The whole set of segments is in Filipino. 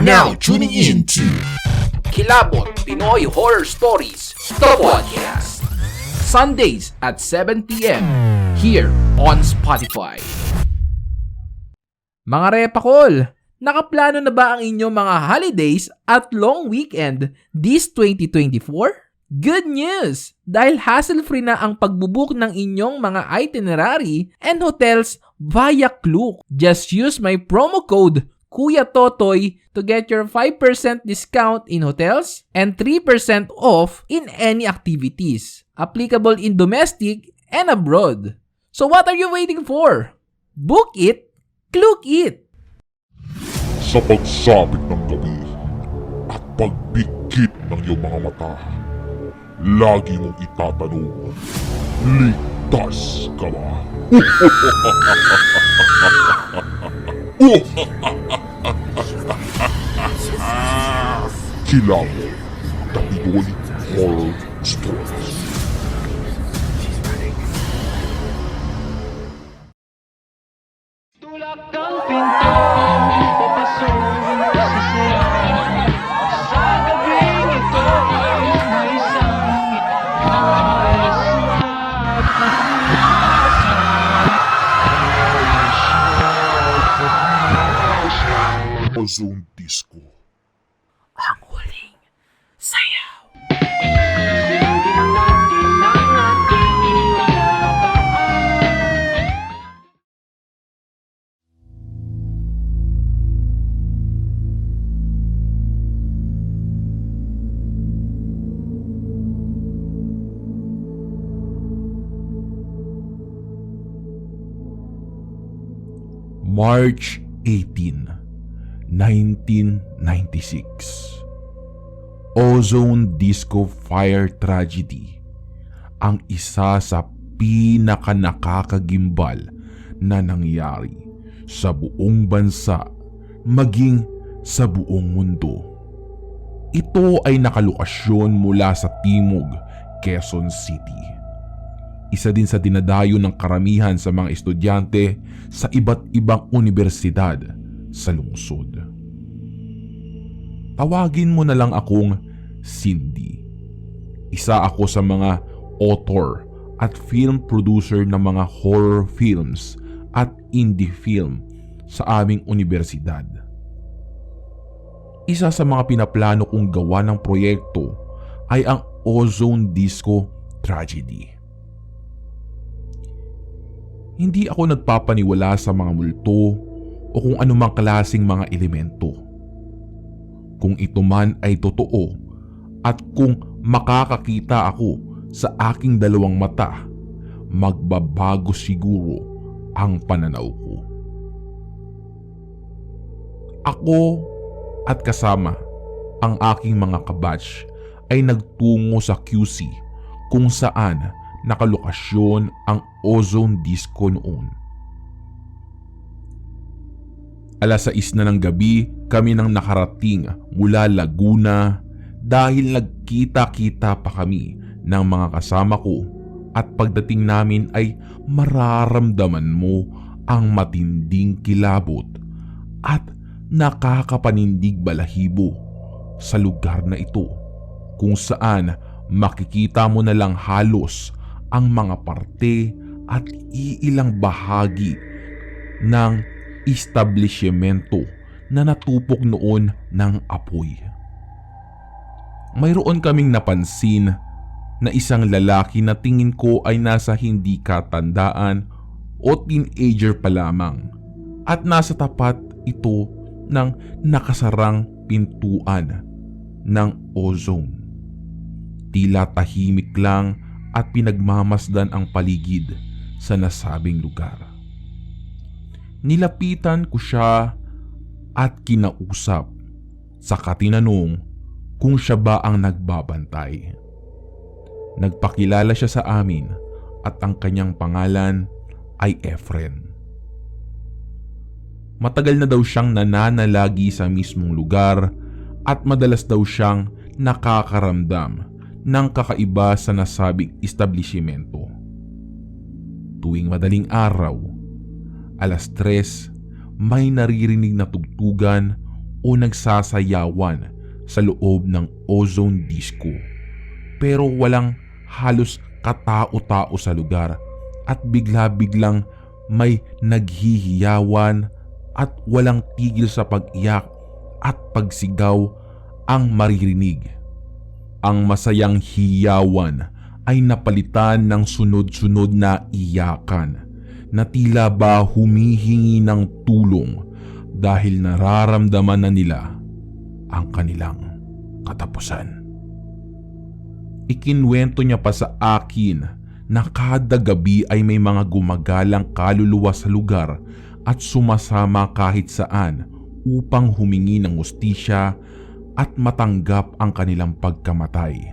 now tuning in to Kilabot Pinoy Horror Stories, the podcast. Sundays at 7 p.m. here on Spotify. Mga repakol, nakaplano na ba ang inyong mga holidays at long weekend this 2024? Good news! Dahil hassle-free na ang pagbubook ng inyong mga itinerary and hotels via Klook. Just use my promo code Kuya Totoy to get your 5% discount in hotels and 3% off in any activities. Applicable in domestic and abroad. So what are you waiting for? Book it, Klook it! sa pagsabit ng gabi at pagbigkit ng iyong mga mata. Lagi mong itatanong, ligtas ka ba? Kilabot, the Pinoy Horror Stories. Tulak ang pinto, papasok sa sira. Sa gabing ito ay may isang ayos na Ozone Disco. Ang huling sayaw. Sinugin natin ang ating inapaan. March 18, 1996. Ozone Disco Fire Tragedy, ang isa sa pinakanakakagimbal na nangyari sa buong bansa maging sa buong mundo. Ito ay nakalokasyon mula sa Timog, Quezon City. Isa din sa dinadayo ng karamihan sa mga estudyante sa iba't ibang universidad sa lungsod. Tawagin mo na lang akong Cindy. Isa ako sa mga author at film producer ng mga horror films at indie film sa aming universidad. Isa sa mga pinaplano kong gawa ng proyekto ay ang Ozone Disco Tragedy. Hindi ako nagpapaniwala sa mga multo o kung anumang klaseng mga elemento. Kung ito man ay totoo at kung makakakita ako sa aking dalawang mata, magbabago siguro ang pananaw ko. Ako at kasama ang aking mga kabatch ay nagtungo sa QC kung saan nakalokasyon ang Ozone Disco noon. Alas 6 na ng gabi kami nang nakarating mula Laguna dahil nagkita-kita pa kami ng mga kasama ko at pagdating namin ay mararamdaman mo ang matinding kilabot at nakakapanindig balahibo sa lugar na ito kung saan makikita mo na lang halos ang mga parte at iilang bahagi ng establishmento na natupok noon ng apoy. Mayroon kaming napansin na isang lalaki na tingin ko ay nasa hindi katandaan o teenager pa lamang at nasa tapat ito ng nakasarang pintuan ng Ozone. Tila tahimik lang at pinagmamasdan ang paligid sa nasabing lugar. Nilapitan ko siya at kinausap, saka tinanong kung siya ba ang nagbabantay. Nagpakilala siya sa amin at ang kanyang pangalan ay Efren. Matagal na daw siyang nananalagi sa mismong lugar at madalas daw siyang nakakaramdam ng kakaiba sa nasabing establishmento. Tuwing madaling araw, alas 3, may naririnig na tugtugan o nagsasayawan sa loob ng Ozone Disco. Pero walang halos katao-tao sa lugar at bigla-biglang may naghihiyawan at walang tigil sa pag-iyak at pagsigaw ang maririnig. Ang masayang hiyawan ay napalitan ng sunod-sunod na iyakan na tila ba humihingi ng tulong dahil nararamdaman na nila ang kanilang katapusan. Ikinwento niya pa sa akin na kada gabi ay may mga gumagalang kaluluwa sa lugar at sumasama kahit saan upang humingi ng hustisya at matanggap ang kanilang pagkamatay.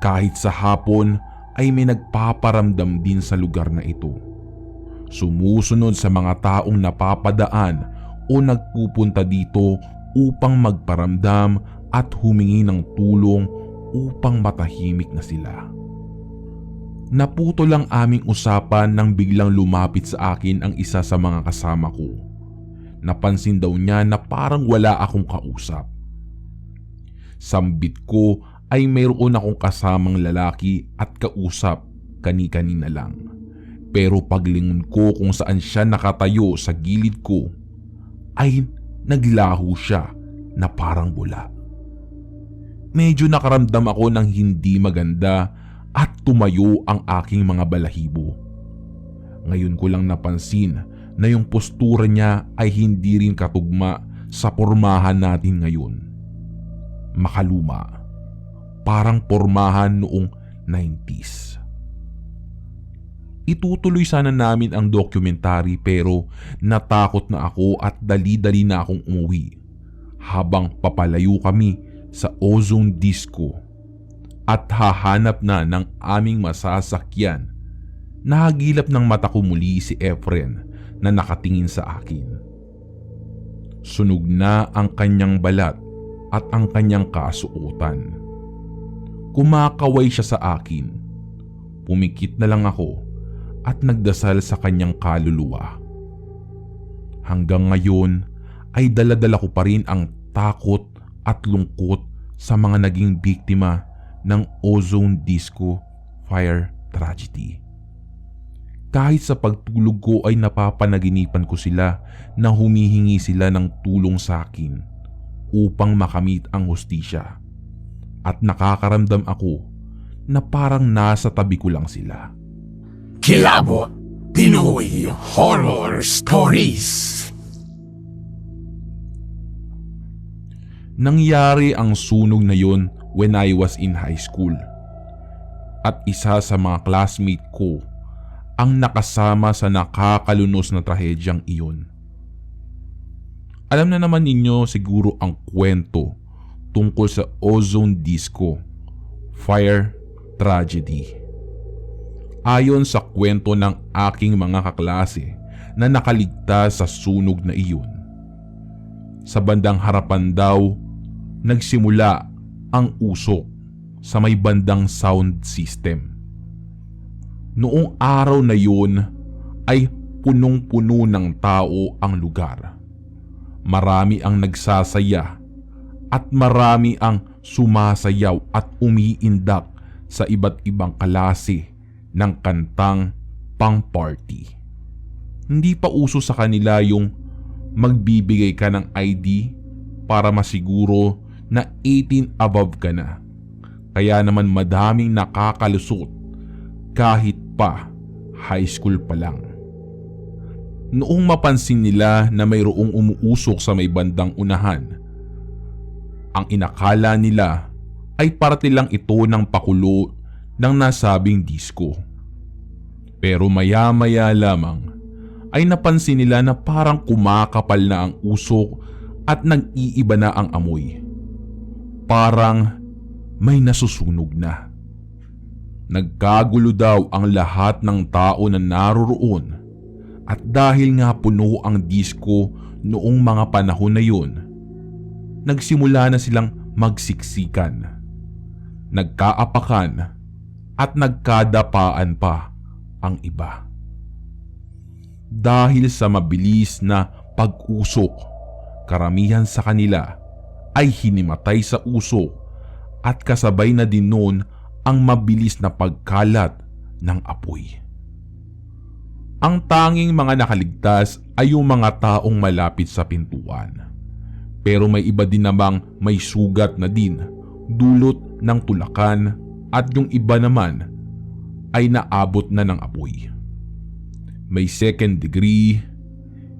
Kahit sa hapon ay may nagpaparamdam din sa lugar na ito. Sumusunod sa mga taong napapadaan o nagpupunta dito upang magparamdam at humingi ng tulong upang matahimik na sila. Naputo lang aming usapan nang biglang lumapit sa akin ang isa sa mga kasama ko. Napansin daw niya na parang wala akong kausap. Sambit ko ay mayroon akong kasamang lalaki at kausap kani-kanina lang. Pero paglingon ko kung saan siya nakatayo sa gilid ko, ay naglaho siya na parang bula. Medyo nakaramdam ako ng hindi maganda at tumayo ang aking mga balahibo. Ngayon ko lang napansin na yung postura niya ay hindi rin katugma sa pormahan natin ngayon. Makaluma. Parang pormahan noong 90s. Itutuloy sana namin ang dokumentary pero natakot na ako at dali-dali na akong umuwi habang papalayo kami sa Ozone Disco at hahanap na ng aming masasakyan. Nahagilap ng mata ko muli si Efren na nakatingin sa akin. Sunog na ang kanyang balat at ang kanyang kasuotan. Kumakaway siya sa akin. Pumikit na lang ako at nagdasal sa kanyang kaluluwa. Hanggang ngayon ay dala-dala ko pa rin ang takot at lungkot sa mga naging biktima ng Ozone Disco fire tragedy. Kahit sa pagtulog ko ay napapanaginipan ko sila na humihingi sila ng tulong sa akin upang makamit ang hustisya. At nakakaramdam ako na parang nasa tabi ko lang sila. Kilabot Pinoy Horror Stories. Nangyari ang sunog na yon when I was in high school. At isa sa mga classmate ko ang nakasama sa nakakalunos na trahedyang iyon. Alam na naman ninyo siguro ang kwento tungkol sa Ozone Disco fire tragedy. Ayon sa kwento ng aking mga kaklase na nakaligtas sa sunog na iyon, sa bandang harapan daw nagsimula ang usok sa may bandang sound system. Noong araw na yun ay punong-puno ng tao ang lugar. Marami ang nagsasaya at marami ang sumasayaw at umiindak sa iba't ibang klase ng kantang pang-party. Hindi pa uso sa kanila yung magbibigay ka ng ID para masiguro na 18 above ka na. Kaya naman madaming nakakalusot kahit pa high school pa lang. Noong mapansin nila na mayroong umuusok sa may bandang unahan, ang inakala nila ay parte lang ito ng pakulo ng nasabing disco. Pero maya-maya lamang ay napansin nila na parang kumakapal na ang usok at nag-iiba na ang amoy. Parang may nasusunog na. Nagkagulo daw ang lahat ng tao na naroroon at dahil nga puno ang disco noong mga panahon na yun, nagsimula na silang magsiksikan, nagkaapakan at nagkadapaan pa ang iba. Dahil sa mabilis na pag-usok, karamihan sa kanila ay hinimatay sa usok at kasabay na din noon ang mabilis na pagkalat ng apoy. Ang tanging mga nakaligtas ay yung mga taong malapit sa pintuan. Pero may iba din namang may sugat na din dulot ng tulakan at yung iba naman ay naabot na ng apoy. May 2nd degree,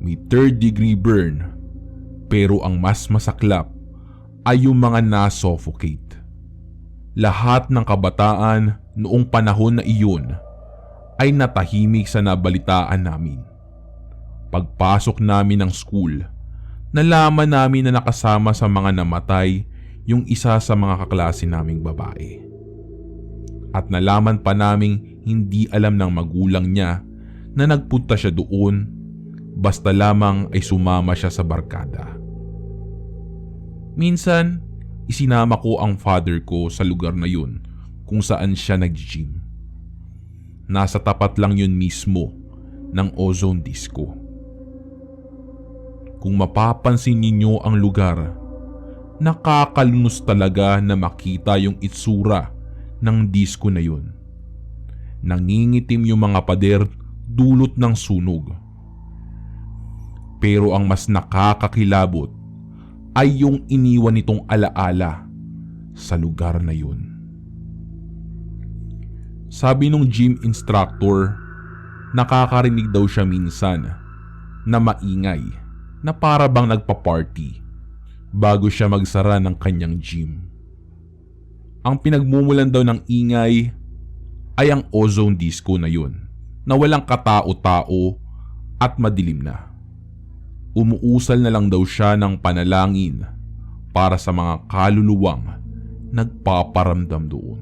may 3rd degree burn, pero ang mas masaklap ay yung mga na-suffocate. Lahat ng kabataan noong panahon na iyon ay natahimik sa nabalitaan namin. Pagpasok namin ng school, nalaman namin na nakasama sa mga namatay yung isa sa mga kaklase naming babae. At nalaman pa naming hindi alam ng magulang niya na nagpunta siya doon, basta lamang ay sumama siya sa barkada. Minsan, isinama ko ang father ko sa lugar na yun kung saan siya nag-gym. Nasa tapat lang yun mismo ng Ozone Disco. Kung mapapansin ninyo ang lugar, nakakalunos talaga na makita yung itsura ng disco na yun. Nangingitim yung mga pader dulot ng sunog. Pero ang mas nakakakilabot ay yung iniwan nitong alaala sa lugar na yun. Sabi nung gym instructor, nakakarinig daw siya minsan na maingay na para bang nagpa-party bago siya magsara ng kanyang gym. Ang pinagmumulan daw ng ingay ay ang Ozone Disco na yun, na walang katao-tao at madilim na. Umuusal na lang daw siya ng panalangin para sa mga kaluluwang nagpaparamdam doon.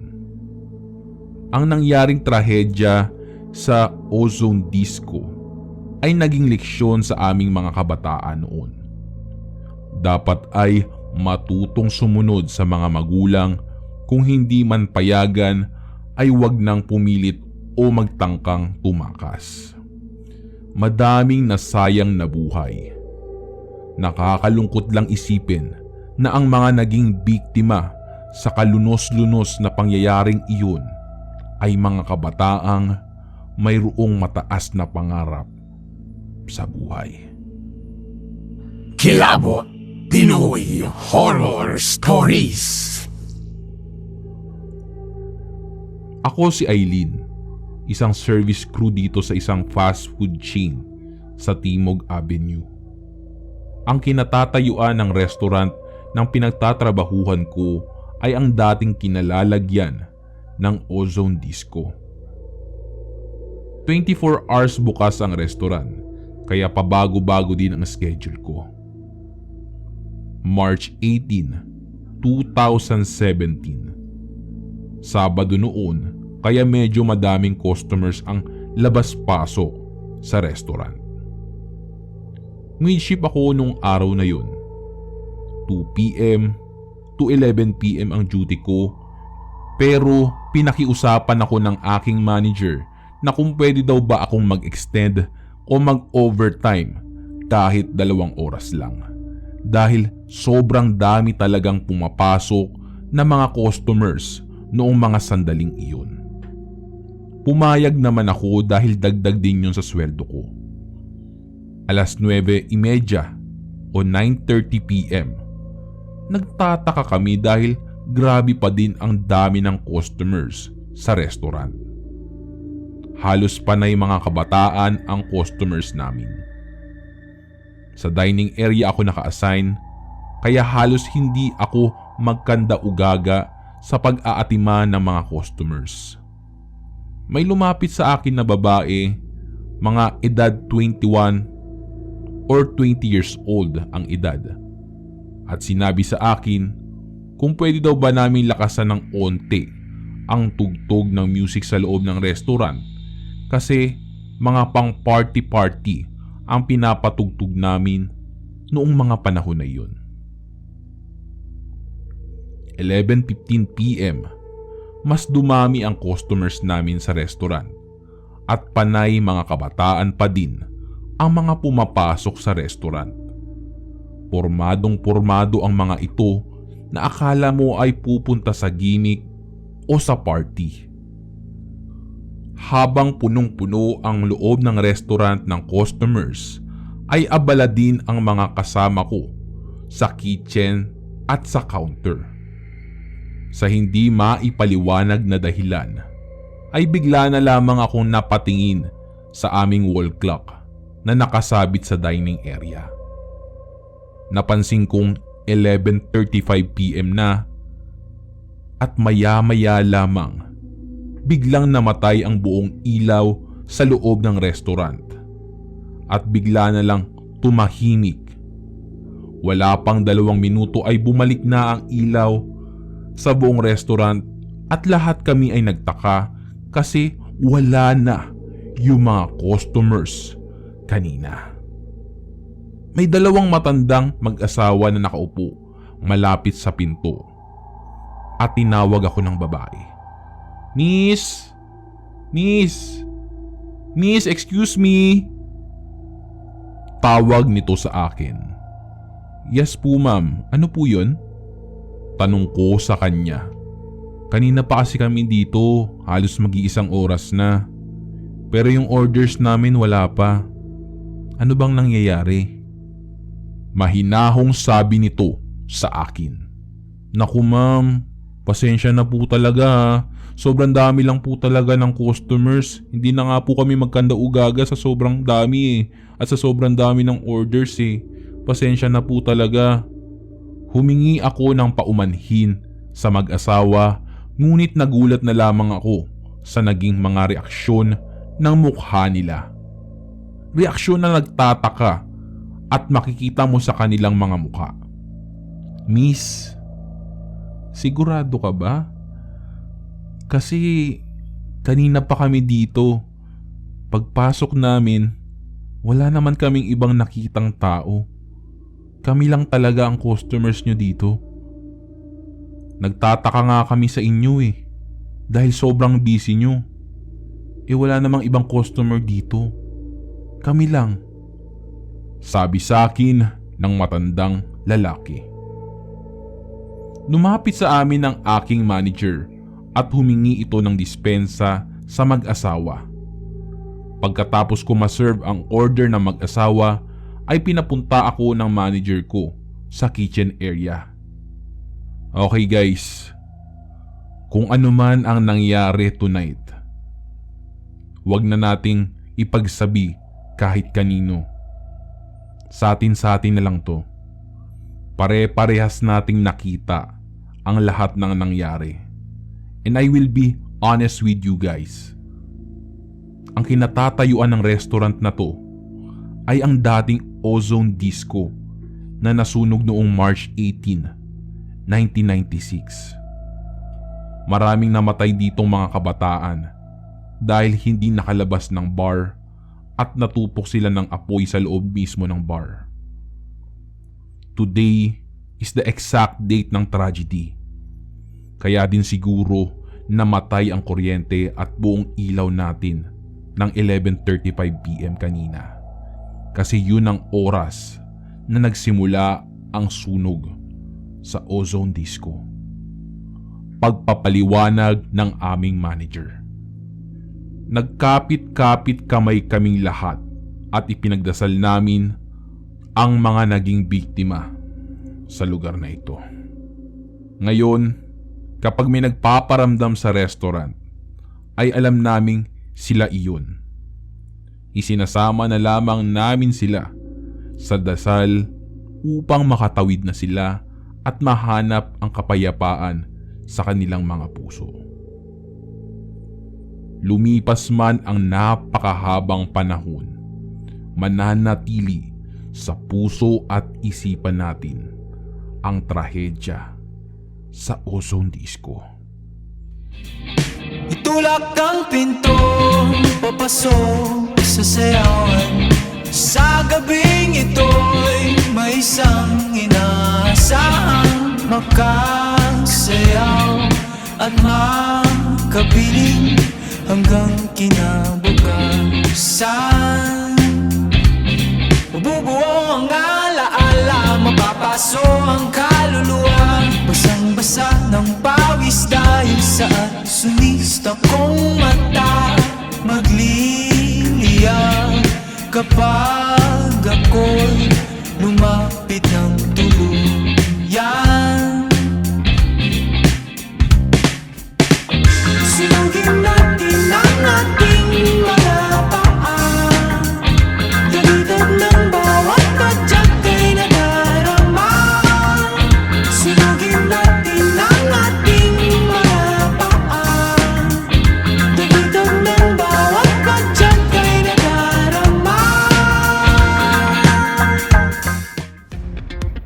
Ang nangyaring trahedya sa Ozone Disco ay naging leksyon sa aming mga kabataan noon. Dapat ay matutong sumunod sa mga magulang, kung hindi man payagan ay wag nang pumilit o magtangkang tumakas. Madaming nasayang na buhay. Nakakalungkot lang isipin na ang mga naging biktima sa kalunos-lunos na pangyayaring iyon ay mga kabataang mayroong mataas na pangarap sa buhay. Kilabot Pinoy Horror Stories. Ako si Aileen, isang service crew dito sa isang fast food chain sa Timog Avenue. Ang kinatatayuan ng restaurant ng pinagtatrabahuhan ko ay ang dating kinalalagyan ng Ozone Disco. 24 hours bukas ang restaurant, kaya pabago-bago din ang schedule ko. March 18, 2017. Sabado noon, kaya medyo madaming customers ang labas-pasok sa restaurant. Mid-shift ako nung araw na yun. 2 p.m. to 11 p.m. ang duty ko, pero pinakiusapan ako ng aking manager na kung pwede daw ba akong mag-extend o mag-overtime kahit 2 oras lang. Dahil sobrang dami talagang pumapasok na mga customers noong mga sandaling iyon. Pumayag naman ako dahil dagdag din yun sa sweldo ko. Alas 9:30 o 9:30 p.m. Nagtataka kami dahil grabe pa din ang dami ng customers sa restaurant. Halos panay mga kabataan ang customers namin. Sa dining area ako naka-assign, kaya halos hindi ako magkanda-ugaga sa pag-aatima ng mga customers. May lumapit sa akin na babae, mga edad 21 or 20 years old ang edad. At sinabi sa akin kung pwede daw ba namin lakasan ng onte ang tugtog ng music sa loob ng restaurant kasi mga pang party-party ang pinapatugtog namin noong mga panahon na iyon. 11:15 p.m. Mas dumami ang customers namin sa restaurant at panay mga kabataan pa din ang mga pumapasok sa restaurant. Pormadong-pormado ang mga ito na akala mo ay pupunta sa gimmick o sa party. Habang punong-puno ang loob ng restaurant ng customers, ay abala din ang mga kasama ko sa kitchen at sa counter. Sa hindi maipaliwanag na dahilan, ay bigla na lamang akong napatingin sa aming wall clock na nakasabit sa dining area. Napansin kong 11:35 PM na at maya-maya lamang biglang namatay ang buong ilaw sa loob ng restaurant at bigla na lang tumahimik. Wala pang 2 minuto ay bumalik na ang ilaw sa buong restaurant at lahat kami ay nagtaka kasi wala na yung mga customers kanina. May 2 matandang mag-asawa na nakaupo malapit sa pinto at tinawag ako ng babae. Miss! Miss! Miss, excuse me! Tawag nito sa akin. Yes po ma'am, ano po yun? Tanong ko sa kanya. Kanina pa kasi kami dito, halos mag-iisang oras na. Pero yung orders namin wala pa. Ano bang nangyayari? Mahinahong sabi nito sa akin. Naku ma'am, pasensya na po talaga ha. Sobrang dami lang po talaga ng customers. Hindi na nga po kami magkanda-ugaga sa sobrang dami eh. At sa sobrang dami ng orders eh. Pasensya na po talaga. Humingi ako ng paumanhin sa mag-asawa, ngunit nagulat na lamang ako sa naging mga reaksyon ng mukha nila. Reaksyon na nagtataka at makikita mo sa kanilang mga mukha. Miss, sigurado ka ba? Kasi kanina pa kami dito. Pagpasok namin, wala naman kaming ibang nakitang tao. Kami lang talaga ang customers nyo dito. Nagtataka nga kami sa inyo eh. Dahil sobrang busy nyo. Wala namang ibang customer dito. Kami lang. Sabi sa akin ng matandang lalaki. Lumapit sa amin ang aking manager at humingi ito ng dispensa sa mag-asawa. Pagkatapos ko ma-serve ang order ng mag-asawa, ay pinapunta ako ng manager ko sa kitchen area. Okay guys, kung ano man ang nangyari tonight, wag na nating ipagsabi kahit kanino. Sa atin na lang to. Pare-parehas nating nakita ang lahat ng nangyari. And I will be honest with you guys. Ang kinatatayuan ng restaurant na to ay ang dating Ozone Disco na nasunog noong March 18, 1996. Maraming namatay ditong mga kabataan dahil hindi nakalabas ng bar at natupok sila ng apoy sa loob mismo ng bar. Today is the exact date ng tragedy. Kaya din siguro namatay ang kuryente at buong ilaw natin ng 11:35 PM kanina. Kasi yun ang oras na nagsimula ang sunog sa Ozone Disco. Pagpapaliwanag ng aming manager. Nagkapit-kapit kamay kaming lahat at ipinagdasal namin ang mga naging biktima sa lugar na ito. Ngayon, kapag may nagpaparamdam sa restaurant, ay alam naming sila iyon. Isinasama na lamang namin sila sa dasal upang makatawid na sila at mahanap ang kapayapaan sa kanilang mga puso. Lumipas man ang napakahabang panahon, mananatili sa puso at isipan natin ang trahedya sa Ozone Disco. Itulak ang pinto, papasok sa sayawan. Sa gabing ito'y may isang inaasahang makasayaw at makapiling hanggang kinabukasan. Mabubuo ang alaala, aso ang kaluluwa. Basang-basa ng pawis dahil sa sunista kong mata. Magliliyab kapag ako'y lumapit ng tuluyan. Sinugin natin ang ating mga paa. Dagdag ng bawat padyak ay nadarama. Sinugin natin ang ating mga paa. Dagdag ng bawat padyak ay nadarama.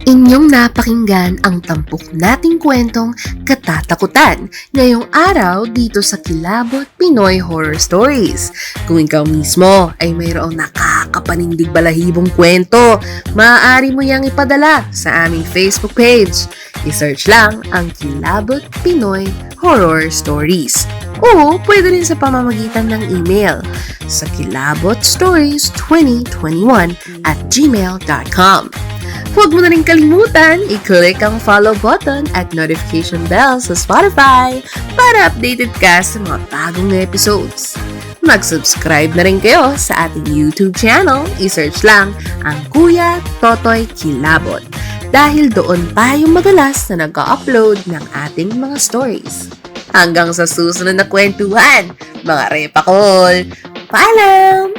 Inyong napakinggan ang tampok nating kwentong katatakutan ngayong araw dito sa Kilabot Pinoy Horror Stories. Kung ikaw mismo ay mayroong nakakapanindig balahibong kwento, maaari mo yang ipadala sa aming Facebook page. I-search lang ang Kilabot Pinoy Horror Stories. O pwede rin sa pamamagitan ng email sa kilabotstories2021@gmail.com. Huwag mo na rin kalimutan i-click ang follow button at notification bell sa Spotify para updated ka sa mga bagong episodes. Mag-subscribe na rin kayo sa ating YouTube channel. I-search lang ang Kuya Totoy Kilabot dahil doon tayo madalas na nag-upload ng ating mga stories. Hanggang sa susunod na kwentuhan, mga repakol! Paalam!